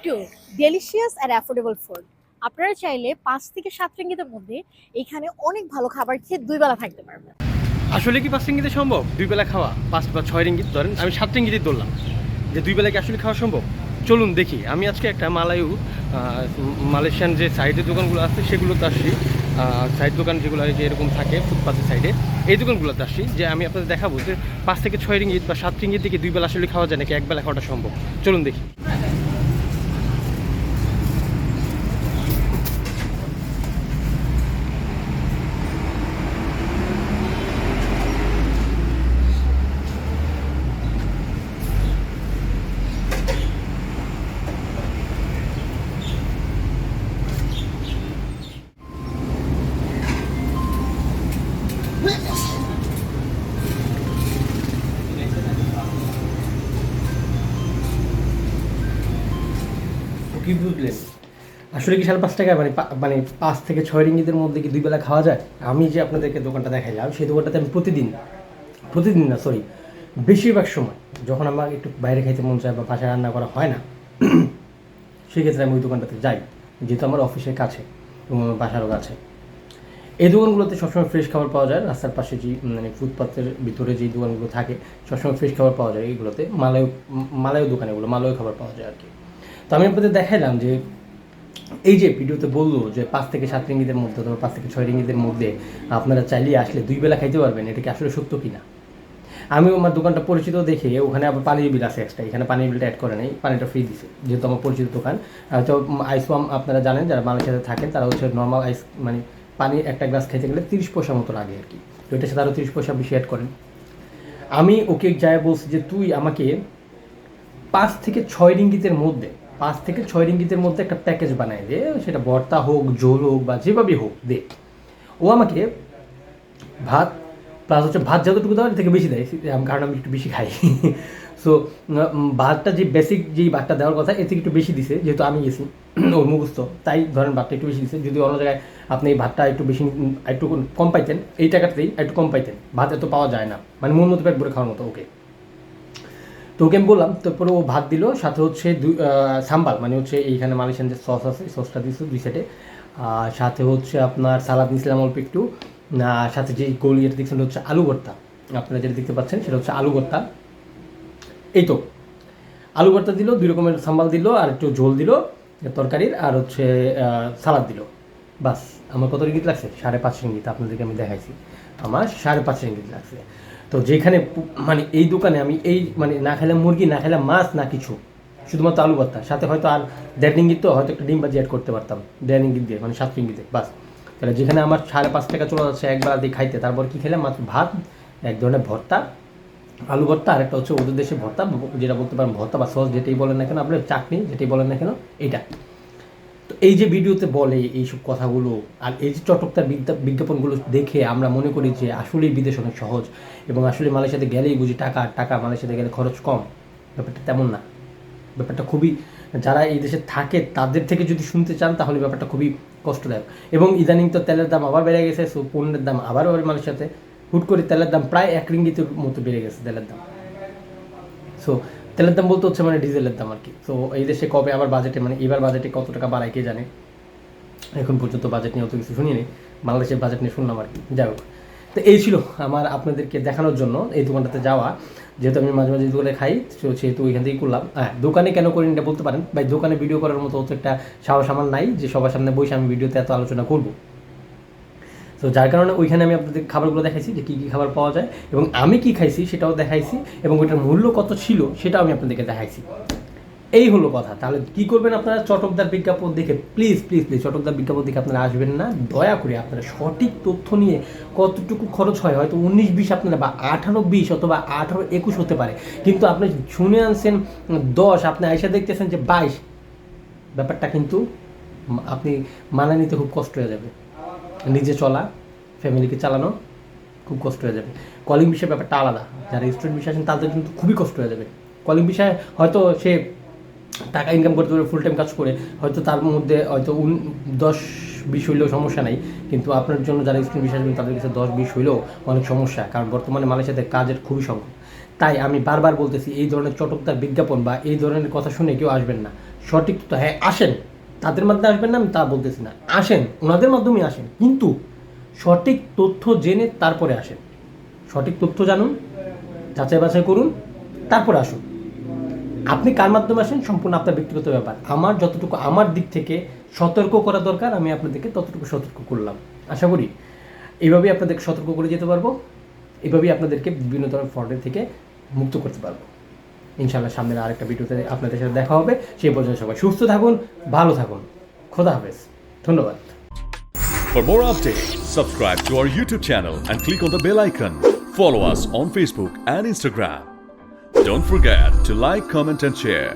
Two delicious and affordable food. আপনারা চাইলে 5 থেকে 7 রিঙ্গিতের মধ্যে এখানে অনেক ভালো খাবার খেয়ে 2 বেলা থাকতে পারবেন। আসলে কি 5 রিঙ্গিতে সম্ভব 2 বেলা খাওয়া? 5 বা 6 রিঙ্গিত ধরেন, আমি 7 রিঙ্গিতই ধরলাম, যে 2 বেলা কি আসলে খাওয়া সম্ভব? চলুন দেখি। আমি আজকে একটা মালয়েশিয়ান যে সাইডের দোকানগুলো আছে সেগুলোতে আসছি। সাইড দোকান যেগুলো আর কি এরকম থাকে ফুটপাথের সাইডে, এই দোকানগুলোতে আসছি, যে আমি আপনাদের দেখাবো যে 5 থেকে 6 রিঙ্গিত বা 7 রিঙ্গিত থেকে 2 বেলা আসলে খাওয়া যায় নাকি একবেলা খাওয়াটা সম্ভব। চলুন দেখি। কি বুঝলেন? আসলে কি 5.5 টাকা মানে 5 থেকে 6 রিঙ্গিতের মধ্যে কি 2 বেলা খাওয়া যায়? আমি যে আপনাদেরকে দোকানটা দেখাইলাম সেই দোকানটাতে আমি প্রতিদিন না, সরি, বেশিরভাগ সময় যখন আমার একটু বাইরে খাইতে মন চায় বা বাসায় রান্না করা হয় না, সেক্ষেত্রে আমি ওই দোকানটাতে যাই, যেহেতু আমার অফিসের কাছে এবং আমার বাসারও কাছে। এই দোকানগুলোতে সবসময় ফ্রেশ খাবার পাওয়া যায়। রাস্তার পাশে যে মানে ফুটপাথের ভিতরে যেই দোকানগুলো থাকে সবসময় ফ্রেশ খাবার পাওয়া যায়। এইগুলোতে মালায় দোকান, এগুলো মালয় খাবার পাওয়া যায় আর কি। তো আমি আপনাদের দেখাইলাম যে এই যে ভিডিওতে বললো যে 5 থেকে 7 রিঙ্গিতের মধ্যে অথবা 5 থেকে 6 রিঙ্গিতের মধ্যে আপনারা চাইলে আসলে 2 বেলা খাইতে পারবেন। এটা কি আসলে সত্য কিনা? আমি আমার দোকানটা পরিচিত দেখে ওখানে আবার পানির বিল আছে এক্সট্রা, এখানে পানির বিলটা অ্যাড করে নেই, পানিটা ফ্রি দিছে যেহেতু আমার পরিচিত দোকান। তো আইসওয়াম আপনারা জানেন, যারা মালয়েশিয়াতে থাকেন তারা হচ্ছে নর্মাল আইস মানে পানি একটা গ্লাস খেতে গেলে 30 পয়সা মতো লাগে আর কি। তো এটার সাথে আরও 30 পয়সা বেশি অ্যাড করেন। আমি ওকে যায় বলছি যে তুই আমাকে 5 থেকে 6 রিঙ্গিতের মধ্যে 5 থেকে 6 রিঙ্গিতের মধ্যে একটা প্যাকেজ বানায় দে, সেটা ভর্তা হোক, ঝোল হোক বা যেভাবে হোক দে। ও আমাকে ভাত প্লাস হচ্ছে ভাত যতটুকু দেওয়ার থেকে বেশি দেয়, কারণ আমি একটু বেশি খাই। সো ভাতটা যে বেসিক যেই ভাতটা দেওয়ার কথা এর থেকে একটু বেশি দিছে, যেহেতু আমি গেছি ওর মুখস্থ, তাই ধরেন ভাতটা একটু বেশি দিছে। যদি অন্য জায়গায় আপনি এই ভাতটা একটু বেশি একটু কম পাইতেন, এই টাকাতেই একটু কম পাইতেন। ভাত এত পাওয়া যায় না, মানে মন মতো পেট ভরে খাওয়ার মতো। ওকে, তো ওকে আমি বললাম, তারপরে ও ভাত দিল, সাথে হচ্ছে সাম্বাল, মানে হচ্ছে এইখানে মালয়েশিয়ান যে সস আছে সসটা দিয়েছিল 2 সেটে। সাথে হচ্ছে আপনার সালাদ নিয়েছিলাম অল্প একটু। সাথে যে গোল ইয়েটা দেখছেন হচ্ছে আলু ভর্তা, আপনারা যেটা দেখতে পাচ্ছেন সেটা হচ্ছে আলু ভর্তা। এই তো আলু ভর্তা দিল, 2 রকমের সাম্বাল দিল, আর একটু ঝোল দিল তরকারির, আর হচ্ছে সালাদ দিল। বাস, আমার কত রিঙ্গিত লাগছে? 5.5 রিঙ্গিত। আপনাদেরকে আমি দেখাইছি আমার 5.5 রিঙ্গিত লাগছে। তো যেখানে মানে এই দোকানে আমি এই মানে না খেলাম মুরগি, না খেলাম মাছ, না কিছু, শুধুমাত্র আলু ভর্তা, সাথে হয়তো আর 1.5 রিঙ্গিত, তো হয়তো একটা ডিম ভাজি অ্যাড করতে পারতাম 1.5 রিঙ্গিত দিয়ে, মানে 7 রিঙ্গিতে। বাস, তাহলে যেখানে আমার 5.5 টাকা চলে যাচ্ছে একবার দিয়ে খাইতে, তারপর কি খেলাম? মাত্র ভাত, এক ধরনের ভর্তা, আলু ভর্তা, আর একটা হচ্ছে ওদের দেশে ভর্তা, যেটা বলতে পারেন ভর্তা বা সস যেটাই বলেন না কেন, আপনার চাটনি যেটাই বলেন না কেন, এটা। তো এই যে ভিডিওতে বলে এইসব কথাগুলো, আর এই যে চটকদার বিজ্ঞাপনগুলো দেখে আমরা মনে করি যে আসলেই বিদেশ অনেক সহজ, এবং আসলে মালয়েশিয়াতে গেলেই বুঝি টাকা টাকা, মালয়েশিয়াতে গেলে খরচ কম। ব্যাপারটা তেমন না। ব্যাপারটা খুবই, যারা এই দেশে থাকে তাদের থেকে যদি শুনতে চান তাহলে ব্যাপারটা খুবই কষ্টদায়ক। এবং ইদানিং তো তেলের দাম আবার বেড়ে গেছে, সো পণ্যের দাম আবার মালয়েশিয়াতে হুট করে তেলের দাম প্রায় 1 রিঙ্গিতের মতো বেড়ে গেছে তেলের দাম। সো তেলের দাম বলতে হচ্ছে মানে ডিজেলের দাম আর কি। তো এই দেশে কবে আবার বাজেটে, মানে এবার বাজেটে কত টাকা বাড়ায় কে জানে। এখন পর্যন্ত বাজেট নিয়ে অত কিছু শুনিনি, বাংলাদেশের বাজেট নিয়ে শুনলাম আর কি। যাই হোক, তো এই ছিল আমার আপনাদেরকে দেখানোর জন্য এই দোকানটাতে যাওয়া। যেহেতু আমি মাঝে মাঝে দোকানে খাই, সেহেতু ওইখান থেকেই করলাম। হ্যাঁ, দোকানে কেন করি এটা বলতে পারেন, ভাই দোকানে ভিডিও করার মতো অত একটা সাহস আমার নাই যে সবার সামনে বসে আমি ভিডিওতে এত আলোচনা করবো। তো যার কারণে ওইখানে আমি আপনাদের খাবারগুলো দেখাইছি যে কী কী খাবার পাওয়া যায়, এবং আমি কি খাইছি সেটাও দেখাইছি, এবং ওইটার মূল্য কত ছিল সেটাও আমি আপনাদেরকে দেখাইছি। এই হলো কথা। তাহলে কি করবেন আপনারা? চটকদার বিজ্ঞাপন দেখে প্লিজ প্লিজ প্লিজ চটকদার বিজ্ঞাপন দেখে আপনারা আসবেন না। দয়া করে আপনারা সঠিক তথ্য নিয়ে কতটুকু খরচ হয়, হয়তো 19-20 আপনারা, বা 18-20 অথবা 18-21 হতে পারে, কিন্তু আপনি শুনে আনছেন 10, আপনি আয়সা দেখতেছেন যে 22, ব্যাপারটা কিন্তু আপনি মানায় নিতে খুব কষ্ট হয়ে যাবে। নিজে চলা, ফ্যামিলিকে চালানো খুব কষ্ট হয়ে যাবে। কলিং বিষয়ে ব্যাপারটা আলাদা, যারা স্টুডেন্ট বিষয় আছেন তাদের কিন্তু খুবই কষ্ট হয়ে যাবে। কলিং বিষয়ে হয়তো সে টাকা ইনকাম করতে পারে ফুল টাইম কাজ করে, হয়তো তার মধ্যে হয়তো 10-20 হইলেও সমস্যা নাই, কিন্তু আপনার জন্য যারা স্টুডেন্ট বিষয় আসবেন তাদের কাছে 10-20 হইলেও অনেক সমস্যা, কারণ বর্তমানে মালয়েশিয়াতে কাজের খুবই সংকট। তাই আমি বারবার বলতেছি, এই ধরনের চটকদার বিজ্ঞাপন বা এই ধরনের কথা শুনে কেউ আসবেন না। সঠিক তথ্য, হ্যাঁ আসেন, তাদের মাধ্যমে আসবেন না আমি তা বলতেছি না, আসেন ওনাদের মাধ্যমে আসেন, কিন্তু সঠিক তথ্য জেনে তারপরে আসেন। সঠিক তথ্য জানুন, যাচাই বাছাই করুন, তারপরে আসুন। আপনি কার মাধ্যমে আসেন সম্পূর্ণ আপনার ব্যক্তিগত ব্যাপার। আমার যতটুকু আমার দিক থেকে সতর্ক করা দরকার আমি আপনাদেরকে ততটুকু সতর্ক করলাম। আশা করি এইভাবেই আপনাদেরকে সতর্ক করে যেতে পারবো, এভাবেই আপনাদেরকে বিভিন্ন ধরনের ফ্রডের থেকে মুক্ত করতে পারবো। ইনশাআল্লাহ সামনের আরেকটা ভিডিওতে আপনাদের সাথে দেখা হবে। সেই পর্যন্ত সবাই সুস্থ থাকুন, ভালো থাকুন। খোদা হাফেজ। ধন্যবাদ। For more updates, subscribe to our YouTube channel and click on the bell icon. Follow us on Facebook and Instagram. Don't forget to like, comment and share.